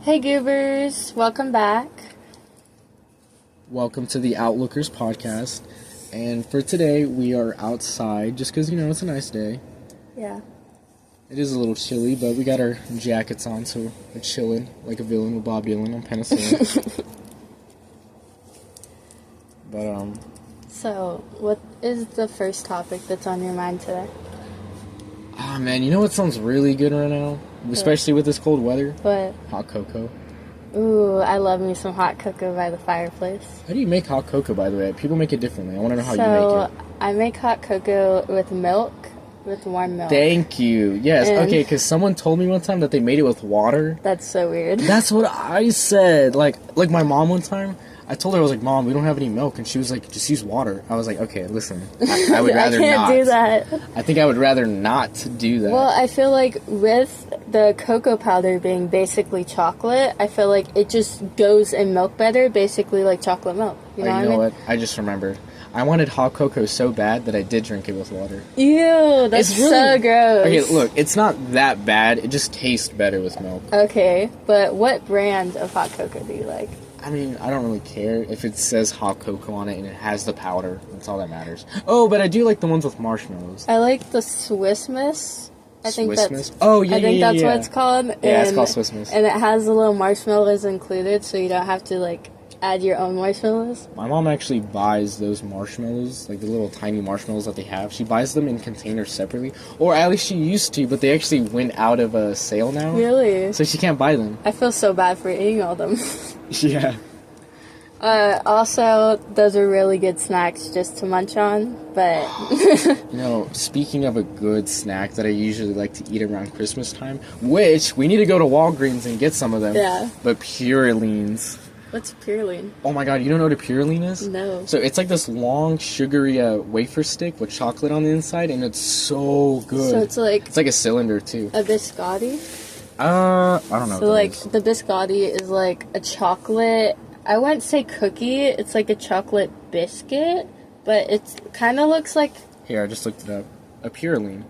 Hey goobers, welcome back. Welcome to the Overlookers podcast. And for today, we are outside just because, it's a nice day. Yeah. It is a little chilly, but we got our jackets on, so we're chilling like a villain with Bob Dylan on penicillin. But, So, what is the first topic that's on your mind today? oh man, you know what sounds really good right now? Especially with this cold weather? What? Hot cocoa. Ooh, I love me some hot cocoa by the fireplace. How do you make hot cocoa, by the way? People make it differently. I want to know how you make it. I make hot cocoa with milk, with warm milk. Thank you. Yes, And okay, because someone told me one time that they made it with water. That's so weird. That's what I said. Like my mom one time, I told her, I was like, Mom, we don't have any milk. And she was like, just use water. I was like, okay, listen, I would rather I can't not. do that. I think I would rather not do that. Well, I feel like with the cocoa powder being basically chocolate, I feel like it just goes in milk better, basically like chocolate milk. You know what I mean? What? I just remembered. I wanted hot cocoa so bad that I did drink it with water. Ew, that's so gross. Okay, look, it's not that bad. It just tastes better with milk. Okay, but what brand of hot cocoa do you like? I mean, I don't really care if it says hot cocoa on it and it has the powder. That's all that matters. Oh, but I do like the ones with marshmallows. I like the Swiss Miss. I think that's what it's called. Yeah, it's called Swiss Miss. And it has the little marshmallows included, so you don't have to add your own marshmallows. My mom actually buys those marshmallows, like the little tiny marshmallows that they have. She buys them in containers separately, or at least she used to, but they actually went out of a sale now. Really? So she can't buy them. I feel so bad for eating all them. Yeah. Also, those are really good snacks just to munch on, but... Speaking of a good snack that I usually like to eat around Christmas time, which we need to go to Walgreens and get some of them. Yeah. But Purelines. What's Purelaine? Oh my god, you don't know what a Purelaine is? No. So it's like this long, sugary wafer stick with chocolate on the inside, and it's so good. So it's like... It's like a cylinder, too. A biscotti? I don't know. So, the biscotti is like a chocolate... I wouldn't say cookie. It's like a chocolate biscuit, but it kind of looks like... Here, I just looked it up. A Purelaine.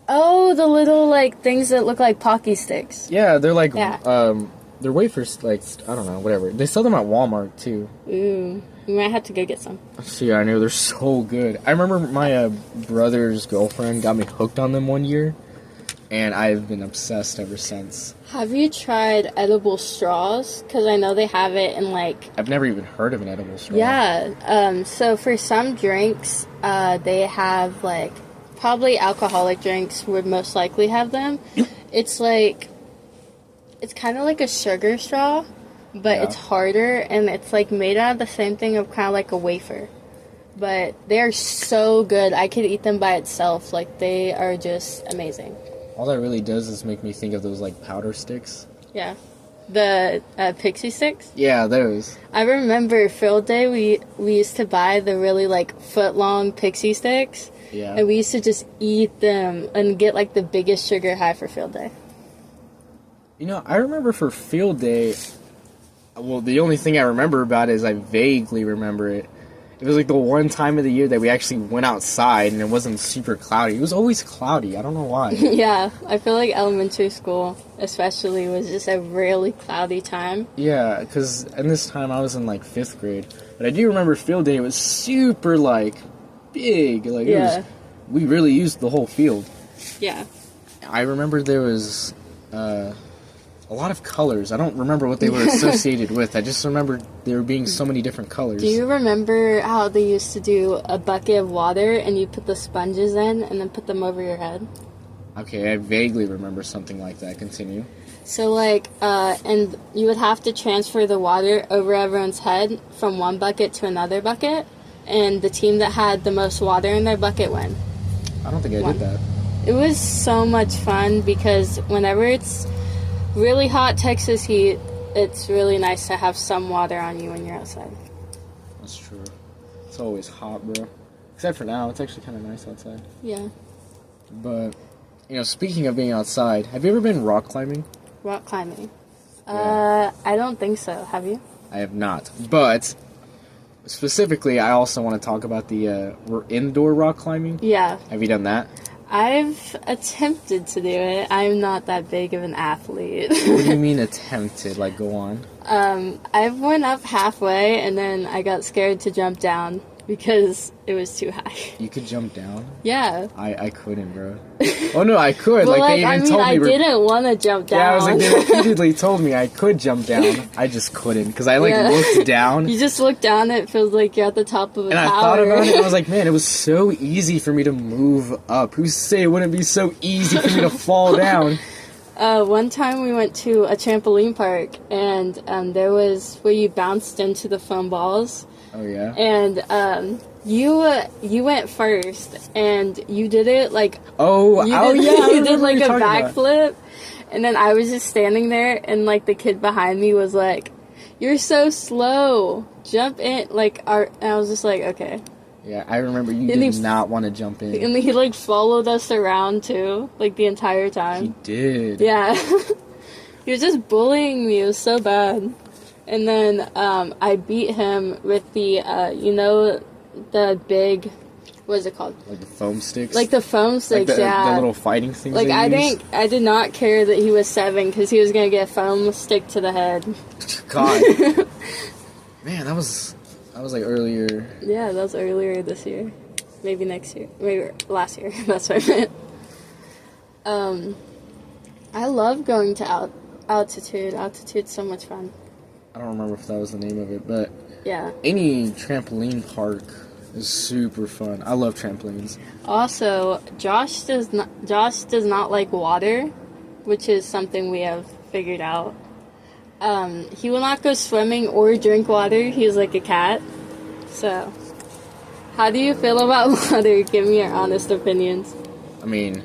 Oh, the little, things that look like Pocky sticks. Yeah, they're like... Yeah. They're wafers, I don't know, whatever. They sell them at Walmart, too. Ooh. We might have to go get some. See, I know. They're so good. I remember my brother's girlfriend got me hooked on them one year, and I've been obsessed ever since. Have you tried edible straws? Because I know they have it in, I've never even heard of an edible straw. Yeah. So for some drinks, they have, probably alcoholic drinks would most likely have them. It's kind of like a sugar straw, but it's harder, and it's, made out of the same thing of kind of like a wafer. But they're so good. I could eat them by itself. They are just amazing. All that really does is make me think of those, powder sticks. Yeah. The pixie sticks? Yeah, those. I remember field day, we used to buy the really, foot-long pixie sticks. Yeah. And we used to just eat them and get, the biggest sugar high for field day. I remember for field day, well, the only thing I remember about it is I vaguely remember it. It was the one time of the year that we actually went outside and it wasn't super cloudy. It was always cloudy. I don't know why. Yeah, I feel like elementary school especially was just a really cloudy time. Yeah, because in this time I was in 5th grade. But I do remember field day, it was super big. We really used the whole field. Yeah. I remember there was a lot of colors. I don't remember what they were associated with. I just remember there being so many different colors. Do you remember how they used to do a bucket of water and you put the sponges in and then put them over your head? Okay, I vaguely remember something like that. Continue. So, and you would have to transfer the water over everyone's head from one bucket to another bucket, and the team that had the most water in their bucket won. I don't think I did that. It was so much fun because whenever it's really hot Texas heat, it's really nice to have some water on you when you're outside. That's true. It's always hot, bro. Except for now, it's actually kind of nice outside. Yeah. But, speaking of being outside, have you ever been rock climbing? Rock climbing? Yeah. I don't think so. Have you? I have not. But, specifically, I also want to talk about the indoor rock climbing. Yeah. Have you done that? I've attempted to do it. I'm not that big of an athlete. What do you mean attempted? Like, go on. I went up halfway and then I got scared to jump down because it was too high. You could jump down? Yeah. I couldn't, bro. Oh no, I could. Well, like, they even told me. I didn't want to jump down. Yeah, I was like, they repeatedly told me I could jump down. I just couldn't because I looked down. You just look down, it feels like you're at the top of a tower. And I thought about it, and I was like, man, it was so easy for me to move up. Who's to say it wouldn't be so easy for me to fall down? One time we went to a trampoline park, and there was where you bounced into the foam balls. Oh yeah. And you went first, and you did it like yeah, you did like a backflip, and then I was just standing there, and like the kid behind me was like, "You're so slow, jump in!" And I was just like, "Okay." Yeah, I remember you did not want to jump in. And he like followed us around too, like the entire time. He did. Yeah, he was just bullying me. It was so bad. And then I beat him with the the big, what is it called? Like the foam sticks? Like the foam sticks, like the yeah. little fighting things. Like, I did not care that he was 7 because he was going to get a foam stick to the head. God. Man, that was like earlier. Yeah, that was earlier this year. Maybe next year. Maybe last year. That's what I meant. I love going to altitude. Altitude's so much fun. I don't remember if that was the name of it, but yeah. Any trampoline park is super fun. I love trampolines. Also, Josh does not like water, which is something we have figured out. He will not go swimming or drink water. He's like a cat. So, how do you feel about water? Give me your honest opinions. I mean,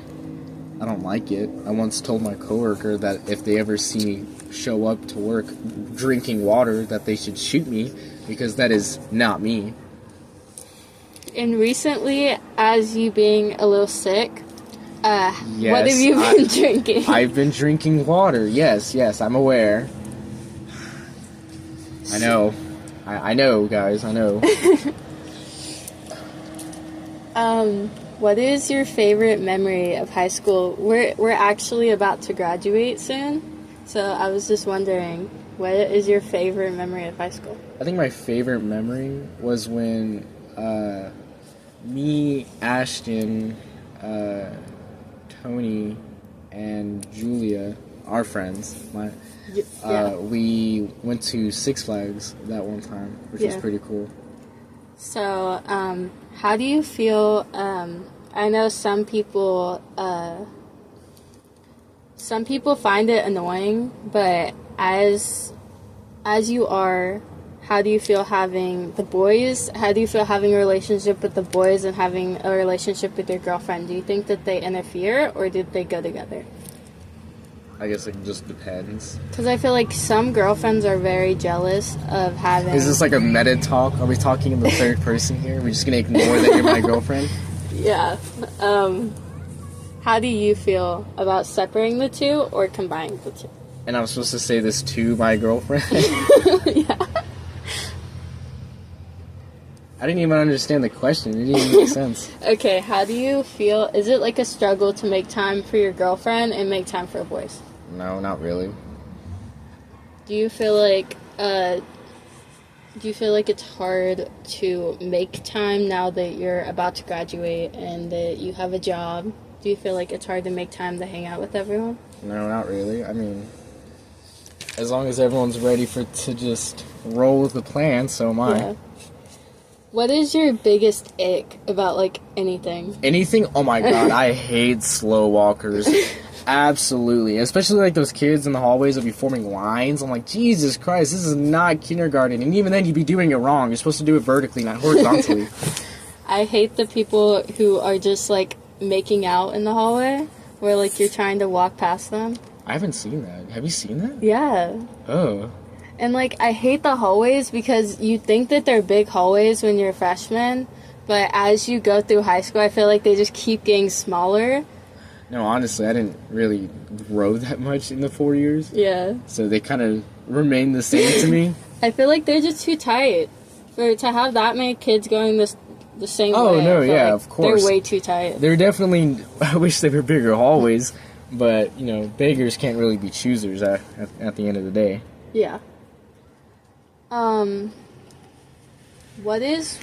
I don't like it. I once told my coworker that if they ever see me show up to work drinking water, that they should shoot me, because that is not me. And recently, as you being a little sick, yes, what have you been drinking? I've been drinking water. Yes, I'm aware. I know. I know, guys. I know. What is your favorite memory of high school? We're actually about to graduate soon, so I was just wondering, what is your favorite memory of high school? I think my favorite memory was when me, Ashton, Tony, and Julia, our friends, we went to Six Flags that one time, which was pretty cool. So, how do you feel? I know some people find it annoying, but as you are, how do you feel having the boys? How do you feel having a relationship with the boys and having a relationship with your girlfriend? Do you think that they interfere, or did they go together? I guess it just depends. Because I feel like some girlfriends are very jealous of having... Is this like a meta talk? Are we talking in the third person here? We're just going to ignore that you're my girlfriend? Yeah. How do you feel about separating the two or combining the two? And I'm supposed to say this to my girlfriend? Yeah. I didn't even understand the question. It didn't even make sense. Okay, how do you feel? Is it like a struggle to make time for your girlfriend and make time for boys? No, not really. Do you feel like it's hard to make time now that you're about to graduate and that you have a job? Do you feel like it's hard to make time to hang out with everyone? No, not really. I mean, as long as everyone's ready to just roll with the plan, so am I. Yeah. What is your biggest ick about, like, anything? Anything? Oh my god, I hate slow walkers. Absolutely. Especially, like, those kids in the hallways will be forming lines. I'm like, Jesus Christ, this is not kindergarten. And even then, you'd be doing it wrong. You're supposed to do it vertically, not horizontally. I hate the people who are just, like, making out in the hallway, where, like, you're trying to walk past them. I haven't seen that. Have you seen that? Yeah. Oh. And, like, I hate the hallways because you think that they're big hallways when you're a freshman, but as you go through high school, I feel like they just keep getting smaller. No, honestly, I didn't really grow that much in the 4 years. Yeah. So they kind of remain the same to me. I feel like they're just too tight. To have that many kids going the same Oh, way. no, yeah, like of course. They're way too tight. They're definitely, I wish they were bigger hallways, but, you know, beggars can't really be choosers at the end of the day. Yeah. What is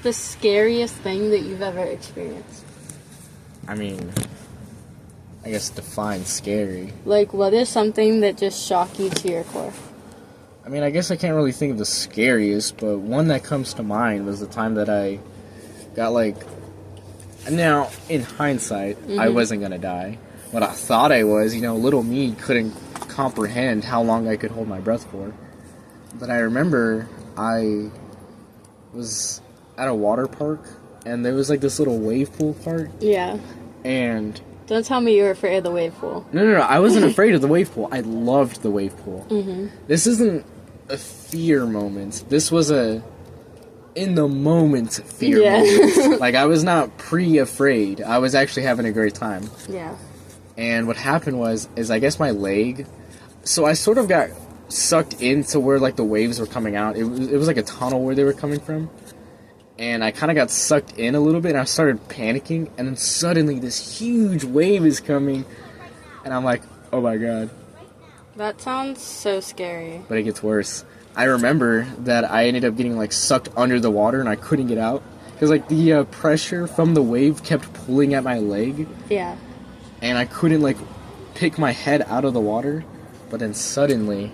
the scariest thing that you've ever experienced? I mean, I guess define scary. Like, what is something that just shocked you to your core? I mean, I guess I can't really think of the scariest, but one that comes to mind was the time that I got, like... Now, in hindsight, I wasn't gonna die. What I thought I was, you know, little me couldn't comprehend how long I could hold my breath for. But I remember I was at a water park, and there was, like, this little wave pool part. Yeah. And... Don't tell me you were afraid of the wave pool. No, I wasn't afraid of the wave pool. I loved the wave pool. Mm-hmm. This isn't a fear moment. This was a in-the-moment fear moment. Like, I was not pre-afraid. I was actually having a great time. Yeah. And what happened was, I guess my leg... So I sort of got sucked into where, like, the waves were coming out. It was like a tunnel where they were coming from. And I kind of got sucked in a little bit, and I started panicking, and then suddenly this huge wave is coming, and I'm like, oh my god. That sounds so scary. But it gets worse. I remember that I ended up getting, like, sucked under the water, and I couldn't get out, because, like, the pressure from the wave kept pulling at my leg. Yeah. And I couldn't, like, pick my head out of the water, but then suddenly...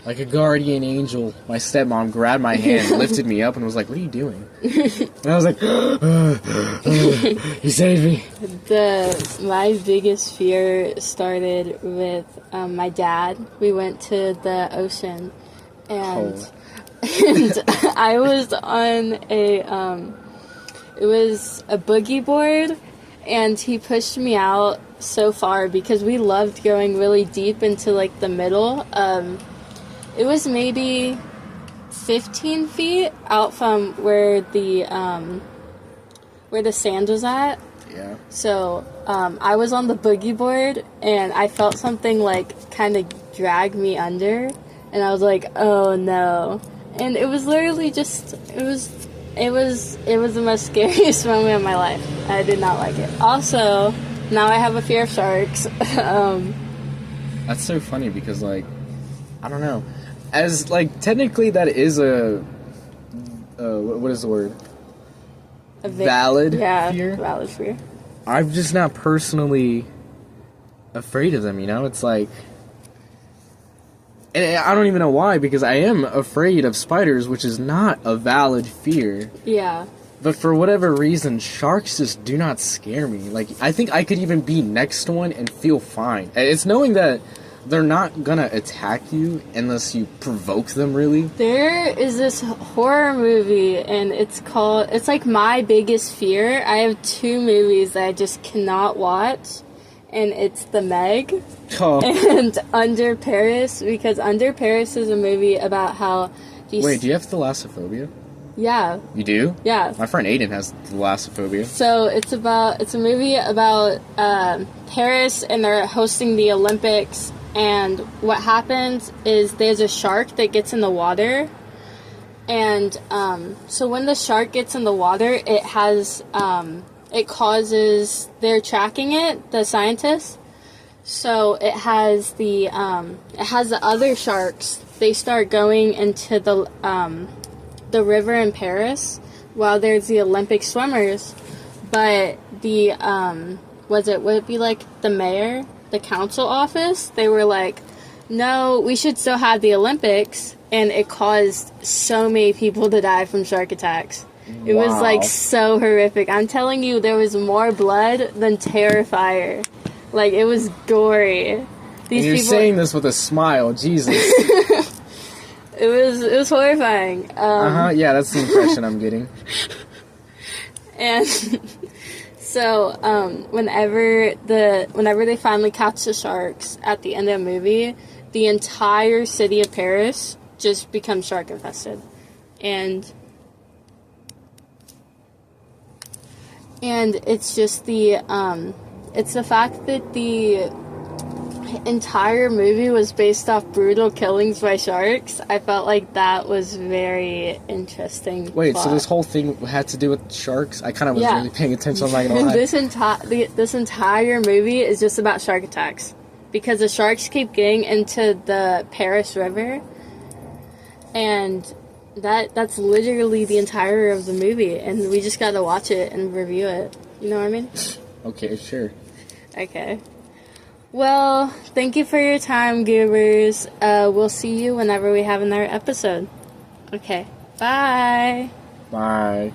Like a guardian angel, my stepmom grabbed my hand, lifted me up, and was like, what are you doing? And I was like, you saved me. My biggest fear started with my dad. We went to the ocean, and I was on it was a boogie board, and he pushed me out so far because we loved going really deep into, like, the middle. It was maybe 15 feet out from where the sand was at. Yeah. So I was on the boogie board, and I felt something, like, kind of drag me under, and I was like, oh no. And it was literally just, it was the most scariest moment of my life. I did not like it. Also, now I have a fear of sharks. That's so funny because, like, I don't know. As, like, technically that is a what is the word? Valid fear? Valid fear. I'm just not personally afraid of them, you know? It's like... And I don't even know why, because I am afraid of spiders, which is not a valid fear. Yeah. But for whatever reason, sharks just do not scare me. Like, I think I could even be next to one and feel fine. It's knowing that they're not gonna attack you unless you provoke them, really. There is this horror movie, and it's like My Biggest Fear. I have 2 movies that I just cannot watch, and it's The Meg and Under Paris, because Under Paris is a movie about how these... Wait, do you have thalassophobia? Yeah. You do? Yeah. My friend Aiden has thalassophobia. So it's a movie about Paris, and they're hosting the Olympics. And what happens is there's a shark that gets in the water. And so when the shark gets in the water, it causes, they're tracking it, the scientists. So it has the other sharks. They start going into the river in Paris while there's the Olympic swimmers. But would it be like the mayor? The council office, they were like, no, we should still have the Olympics, and it caused so many people to die from shark attacks. It was, like, so horrific. I'm telling you, there was more blood than Terrifier. Like, it was gory. You're saying this with a smile, Jesus. It was horrifying. Yeah, that's the impression I'm getting. And so, whenever they finally catch the sharks at the end of the movie, the entire city of Paris just becomes shark infested. And it's just it's the fact that entire movie was based off brutal killings by sharks, I felt like that was very interesting. Wait, plot. so this whole thing had to do with sharks? I kind of was really paying attention. I'm not gonna lie. This entire movie is just about shark attacks because the sharks keep getting into the Paris River, and that's literally the entire of the movie, and we just got to watch it and review it. You know what I mean? Okay, sure. Okay. Well, thank you for your time, goobers. We'll see you whenever we have another episode. Okay. Bye. Bye.